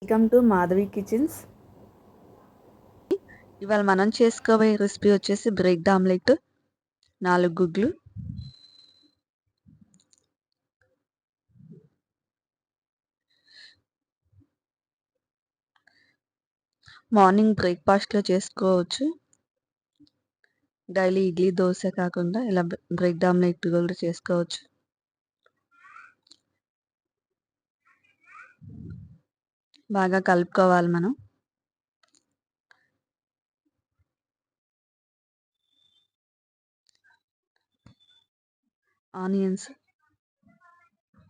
Welcome to Madhavi kitchens. ఇవాళ మనం చేసుకోబోయే రెసిపీ వచ్చేసి బ్రెడ్ ఆమ్లెట్, 4 గుడ్లు. మార్నింగ్ బ్రేక్ఫాస్ట్లో చేసుకోవచ్చు. డైలీ ఇడ్లీ దోశ కాకుండా ఇలా బ్రెడ్ ఆమ్లెట్ కూడా చేసుకోవచ్చు. బాగా కలుపుకోవాలి మనం. ఆనియన్స్,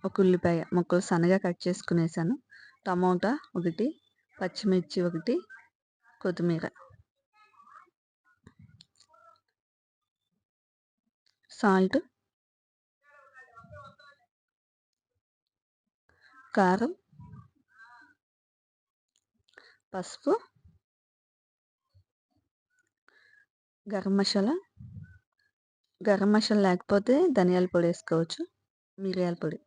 ఒక ఉల్లిపాయ ముక్కలు సన్నగా కట్ చేసుకునేసాను. టమోటా ఒకటి, పచ్చిమిర్చి ఒకటి, కొత్తిమీర, సాల్ట్, కారం, పసుపు, గరం మసాలా లేకపోతే ధనియాల పొడి వేసుకోవచ్చు, మిరియాల పొడి.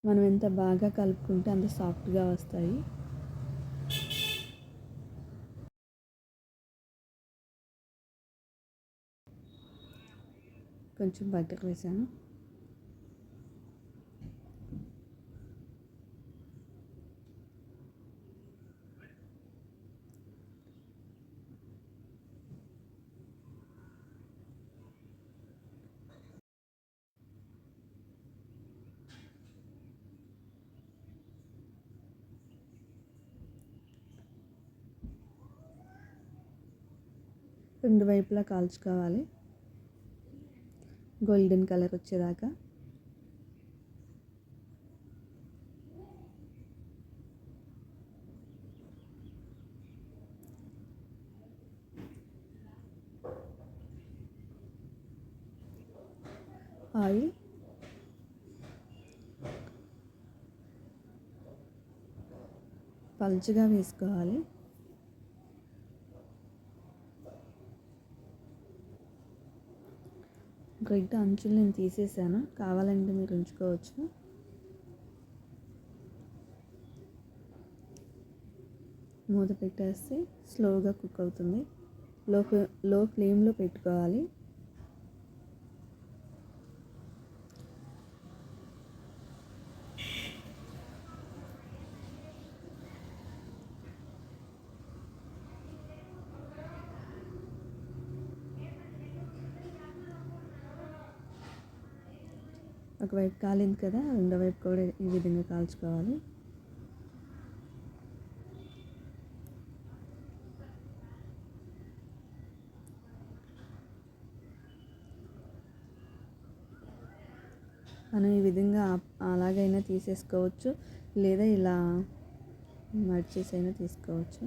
మనం ఎంత బాగా కలుపుకుంటే అంత సాఫ్ట్గా వస్తాయి. కొంచెం బటర్ వేసాను. రెండు వైపులా కాల్చుకోవాలి, గోల్డెన్ కలర్ వచ్చేదాకా. ఆయిల్, పలుచగా వేసుకోవాలి. బ్రెడ్ అంచులు నేను తీసేసాను, కావాలంటే మీరు ఉంచుకోవచ్చు. మూత పెట్టేస్తే స్లోగా కుక్ అవుతుంది. లో ఫ్లేమ్లో పెట్టుకోవాలి. ఒకవైపు కాలింది కదా, రెండో వైపు కూడా ఈ విధంగా కాల్చుకోవాలి. మనం ఈ విధంగా అలాగైనా తీసేసుకోవచ్చు, లేదా ఇలా మడిచేసైనా తీసుకోవచ్చు.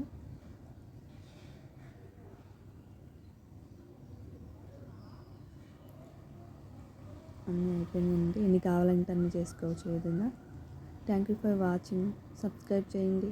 అన్నీ అయిపోయిందండి. ఎన్ని కావాలంటే అన్నీ చేసుకోవచ్చు ఈ విధంగా. Thank you for watching. Subscribe చేయండి.